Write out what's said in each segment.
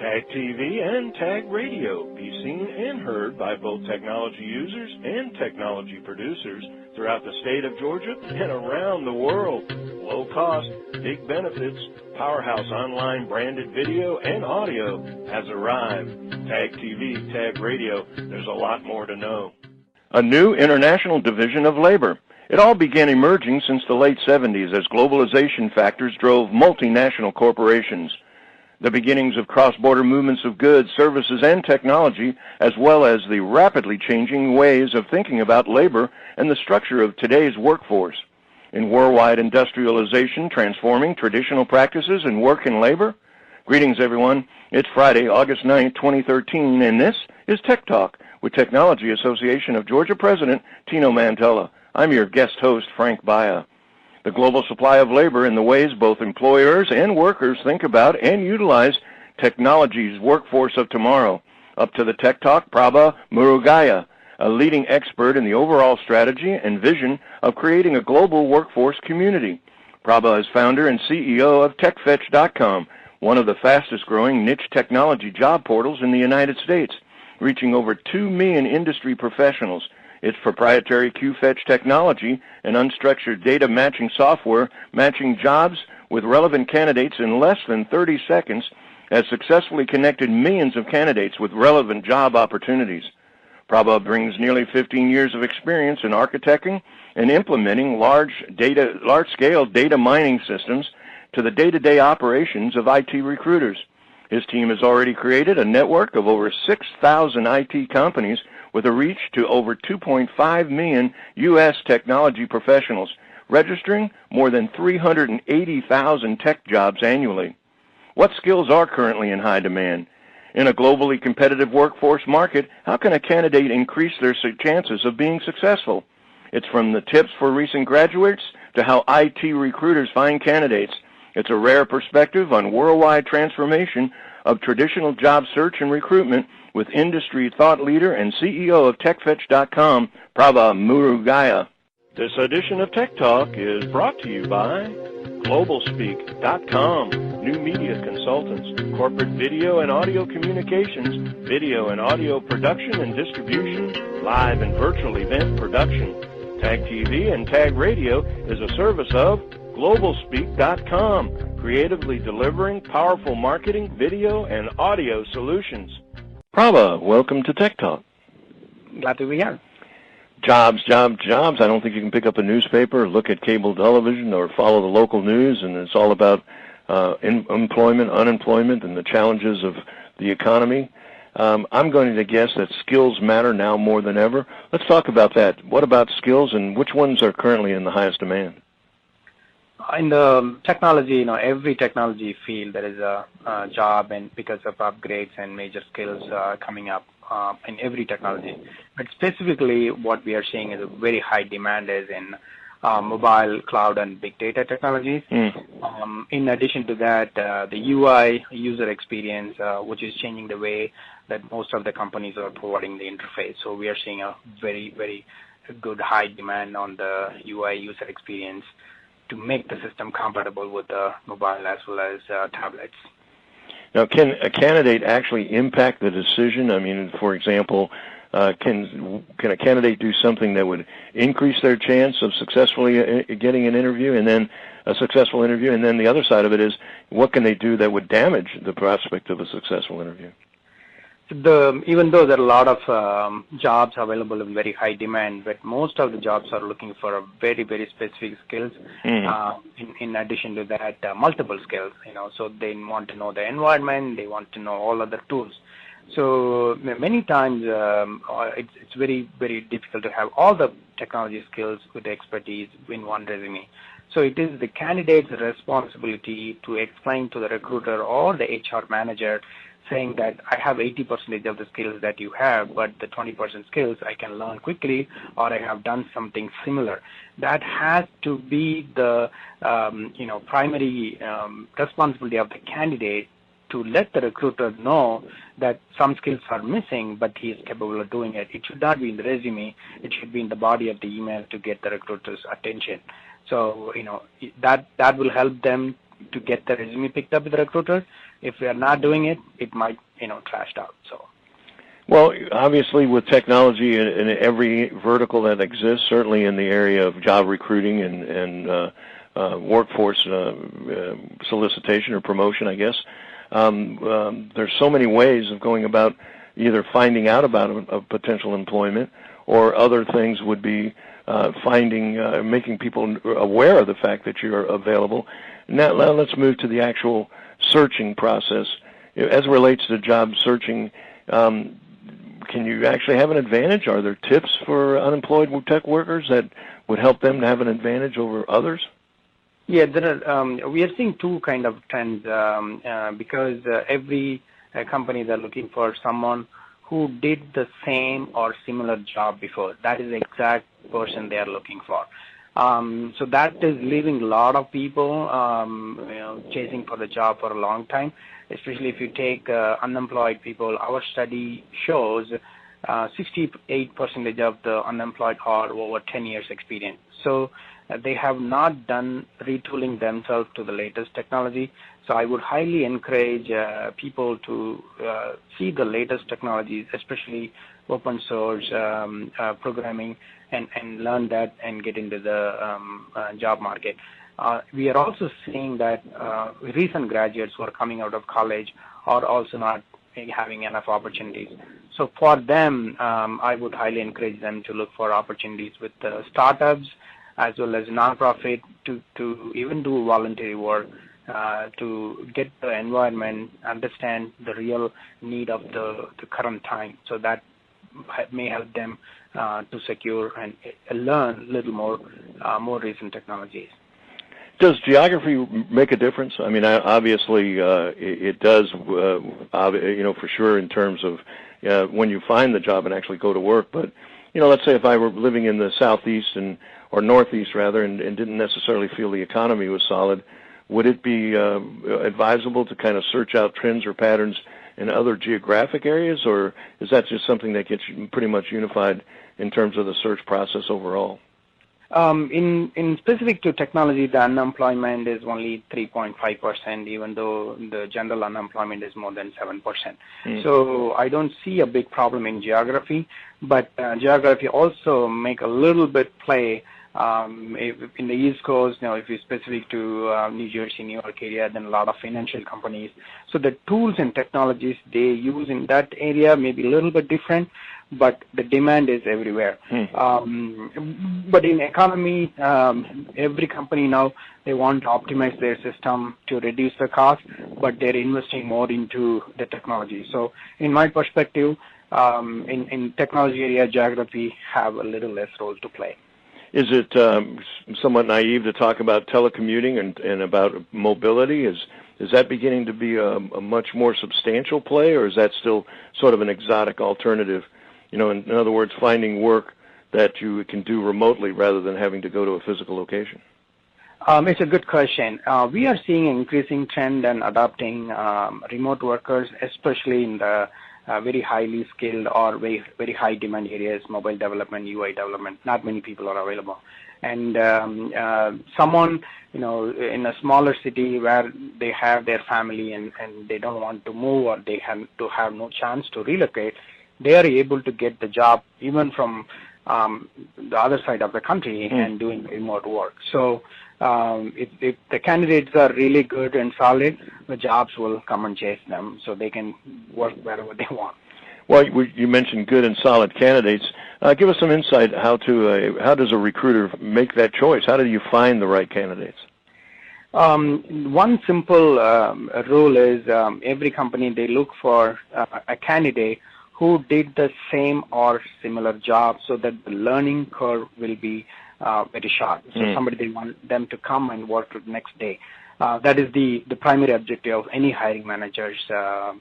Tag TV and Tag Radio. Be seen and heard by both technology users and technology producers throughout the state of Georgia and around the world. Low cost, big benefits, powerhouse online branded video and audio has arrived. Tag TV, Tag Radio, there's a lot more to know. A new international division of labor. It all began emerging since the late 70s as globalization factors drove multinational corporations. The beginnings of cross-border movements of goods, services, and technology, as well as the rapidly changing ways of thinking about labor and the structure of today's workforce. In worldwide industrialization transforming traditional practices in work and labor? Greetings, everyone. It's Friday, August 9th, 2013, and this is Tech Talk with Technology Association of Georgia President Tino Mantella. I'm your guest host, Frank Baia. The global supply of labor and the ways both employers and workers think about and utilize technology's workforce of tomorrow. Up to the Tech Talk, Prabakaran Murugaian, a leading expert in the overall strategy and vision of creating a global workforce community. Prabha is founder and CEO of TechFetch.com, one of the fastest-growing niche technology job portals in the United States, reaching over 2 million industry professionals. Its proprietary QFetch technology and unstructured data matching software matching jobs with relevant candidates in less than 30 seconds has successfully connected millions of candidates with relevant job opportunities. Prabha brings nearly 15 years of experience in architecting and implementing large-scale data mining systems to the day-to-day operations of IT recruiters. His team has already created a network of over 6,000 IT companies with a reach to over 2.5 million U.S. technology professionals, registering more than 380,000 tech jobs annually. What skills are currently in high demand? In a globally competitive workforce market, how can a candidate increase their chances of being successful? It's from the tips for recent graduates to how IT recruiters find candidates. It's a rare perspective on worldwide transformation of traditional job search and recruitment with industry thought leader and CEO of TechFetch.com, Prabakaran Murugaian. This edition of Tech Talk is brought to you by GlobalSpeak.com, new media consultants, corporate video and audio communications, video and audio production and distribution, live and virtual event production. Tag TV and Tag Radio is a service of GlobalSpeak.com, creatively delivering powerful marketing, video, and audio solutions. Prabha, welcome to Tech Talk. Glad to be here. Jobs. I don't think you can pick up a newspaper, look at cable television, or follow the local news, and it's all about employment, unemployment, and the challenges of the economy. I'm going to guess that skills matter now more than ever. Let's talk about that. What about skills, and which ones are currently in the highest demand? In the technology, every technology field there is a job, and because of upgrades and major skills coming up in every technology. But specifically, what we are seeing is a very high demand is in mobile, cloud, and big data technologies. In addition to that, the UI user experience, which is changing the way that most of the companies are providing the interface. So we are seeing a very, very good high demand on the UI user experience to make the system compatible with the mobile as well as tablets. Now, can a candidate actually impact the decision? I mean, for example, can a candidate do something that would increase their chance of successfully getting an interview, and then a successful interview? And then the other side of it is, what can they do that would damage the prospect of a successful interview? Even though there are a lot of jobs available in very high demand, but most of the jobs are looking for a very, very specific skills. In addition to that, multiple skills. So they want to know the environment, they want to know all other tools. So many times it's very, very difficult to have all the technology skills with expertise in one resume. So it is the candidate's responsibility to explain to the recruiter or the HR manager saying that I have 80% of the skills that you have, but the 20% skills I can learn quickly, or I have done something similar. That has to be the primary responsibility of the candidate to let the recruiter know that some skills are missing, but he is capable of doing it. It should not be in the resume. It should be in the body of the email to get the recruiter's attention. So, that will help them to get the resume picked up with the recruiter. If we are not doing it, it might, trashed out. So. Well, obviously, with technology in every vertical that exists, certainly in the area of job recruiting and workforce solicitation or promotion, I guess, there's so many ways of going about either finding out about a potential employment, or other things would be making people aware of the fact that you're available. Now let's move to the actual searching process. As it relates to job searching, can you actually have an advantage? Are there tips for unemployed tech workers that would help them to have an advantage over others? Yeah, we are seeing two kind of trends because every company they're looking for someone who did the same or similar job before. That is the exact person they are looking for. So that is leaving a lot of people chasing for the job for a long time, especially if you take unemployed people. Our study shows 68% of the unemployed are over 10 years experience. So they have not done retooling themselves to the latest technology. So I would highly encourage people to see the latest technologies, especially open source programming, and learn that and get into the job market. We are also seeing that recent graduates who are coming out of college are also not having enough opportunities. So for them, I would highly encourage them to look for opportunities with startups as well as nonprofit to even do voluntary work to get the environment, understand the real need of the current time. So that may help them to secure and learn a little more recent technologies. Does geography make a difference? I mean, obviously it does, for sure in terms of when you find the job and actually go to work. But, let's say if I were living in the southeast or northeast rather, and didn't necessarily feel the economy was solid, would it be advisable to kind of search out trends or patterns in other geographic areas, or is that just something that gets pretty much unified in terms of the search process overall? In specific to technology, the unemployment is only 3.5%, even though the general unemployment is more than 7%. So I don't see a big problem in geography, but geography also make a little bit play. In the East Coast, if you're specific to New Jersey, New York area, then a lot of financial companies. So the tools and technologies they use in that area may be a little bit different, but the demand is everywhere. But in economy, every company now, they want to optimize their system to reduce the cost, but they're investing more into the technology. So in my perspective, in technology area, geography have a little less role to play. Is it somewhat naive to talk about telecommuting and about mobility? Is that beginning to be a much more substantial play, or is that still sort of an exotic alternative? In other words, finding work that you can do remotely rather than having to go to a physical location. It's a good question. We are seeing an increasing trend and adopting remote workers, especially in the very highly skilled or very, very high demand areas, mobile development, UI development. Not many people are available. And someone, in a smaller city where they have their family and they don't want to move, or they have no chance to relocate, they are able to get the job even from the other side of the country and doing remote work. So if the candidates are really good and solid, the jobs will come and chase them so they can work wherever they want. Well, you mentioned good and solid candidates. Give us some insight how does a recruiter make that choice? How do you find the right candidates? One simple rule is every company, they look for a candidate who did the same or similar job so that the learning curve will be very short. So somebody, they want them to come and work the next day. That is the primary objective of any hiring manager's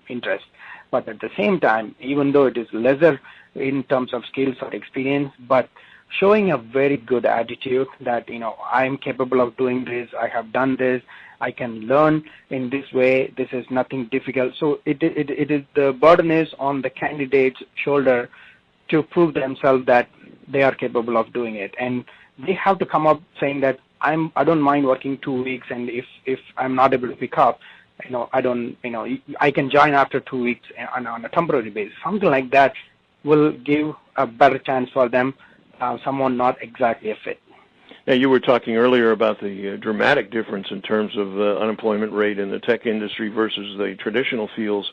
interest. But at the same time, even though it is lesser in terms of skills or experience, but showing a very good attitude that, I am capable of doing this, I have done this, I can learn in this way, this is nothing difficult. So it is the burden is on the candidate's shoulder to prove themselves that they are capable of doing it. And they have to come up saying that I don't mind working 2 weeks, and if I'm not able to pick up, I can join after 2 weeks on a temporary basis. Something like that will give a better chance for them, someone not exactly a fit. Now, you were talking earlier about the dramatic difference in terms of the unemployment rate in the tech industry versus the traditional fields.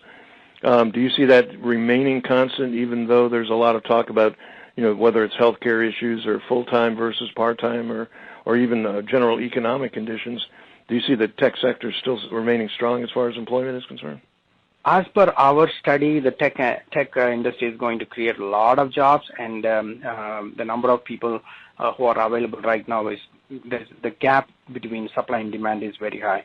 Do you see that remaining constant, even though there's a lot of talk about, whether it's healthcare issues or full-time versus part-time or even general economic conditions? Do you see the tech sector still remaining strong as far as employment is concerned? As per our study, the tech industry is going to create a lot of jobs, and the number of people who are available right now is the gap between supply and demand is very high.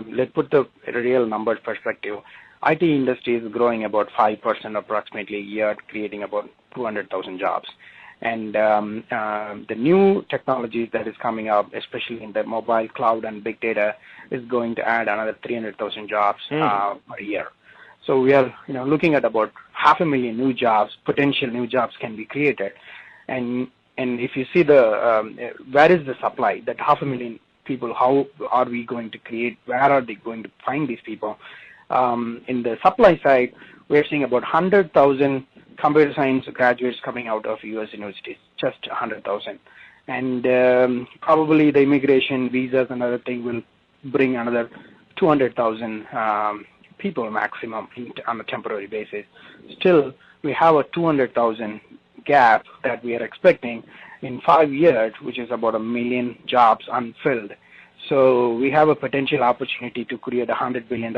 Let's put the real numbers perspective. IT industry is growing about 5% approximately a year, creating about 200,000 jobs. And the new technologies that is coming up, especially in the mobile, cloud, and big data, is going to add another 300,000 jobs a year. So we are, looking at about 500,000 new jobs, potential new jobs can be created. And if you see where is the supply, that 500,000 people, how are we going to create, where are they going to find these people? In the supply side, we're seeing about 100,000 computer science graduates coming out of U.S. universities, just 100,000. And probably the immigration, visas, and other thing will bring another 200,000 people maximum on a temporary basis. Still, we have a 200,000 gap that we are expecting in 5 years, which is about 1 million jobs unfilled. So we have a potential opportunity to create $100 billion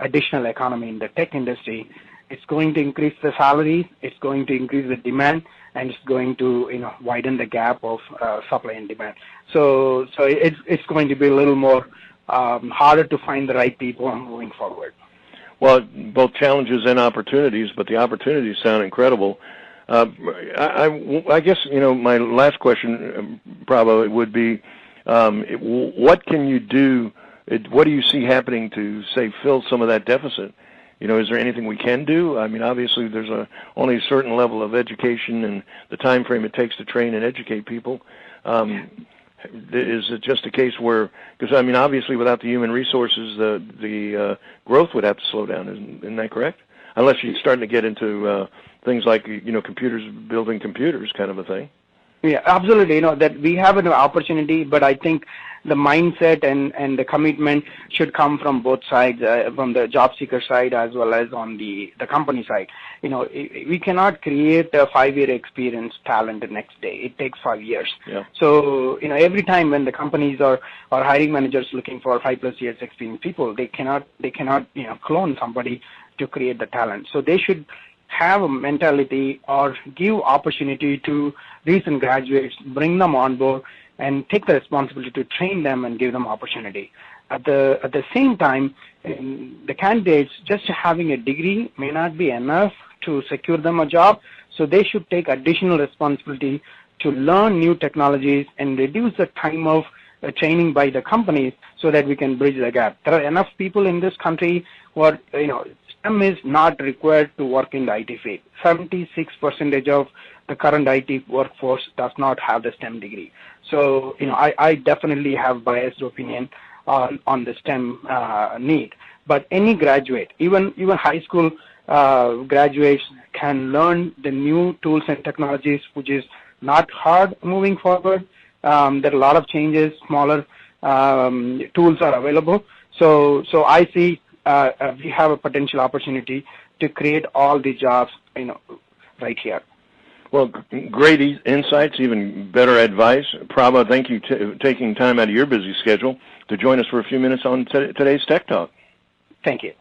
additional economy in the tech industry. It's going to increase the salaries, it's going to increase the demand, and it's going to widen the gap of supply and demand. So it's going to be a little more harder to find the right people moving forward. Well, both challenges and opportunities, but the opportunities sound incredible. I guess, my last question, Prabha, would be, what can you do, what do you see happening to, say, fill some of that deficit? Is there anything we can do? I mean, obviously, there's only a certain level of education and the time frame it takes to train and educate people. Is it just a case where, because, I mean, obviously, without the human resources, the growth would have to slow down. Isn't that correct? Unless you're starting to get into things like, computers, building computers kind of a thing. Yeah, absolutely. That we have an opportunity, but I think the mindset and the commitment should come from both sides, from the job seeker side as well as on the company side. We cannot create a 5-year experience talent the next day. It takes 5 years. Yeah. So, every time when the companies or hiring managers looking for 5+ years experience people, they cannot clone somebody to create the talent. So they should have a mentality or give opportunity to recent graduates, bring them on board, and take the responsibility to train them and give them opportunity. At the same time, the candidates just having a degree may not be enough to secure them a job, so they should take additional responsibility to learn new technologies and reduce the time of training by the companies so that we can bridge the gap. There are enough people in this country who are, STEM is not required to work in the IT field. 76% of the current IT workforce does not have the STEM degree. So, I definitely have biased opinion on the STEM need. But any graduate, even high school graduates can learn the new tools and technologies, which is not hard moving forward. There are a lot of changes, smaller tools are available. So I see we have a potential opportunity to create all the jobs, right here. Well, great insights, even better advice. Prabha, thank you for taking time out of your busy schedule to join us for a few minutes on today's Tech Talk. Thank you.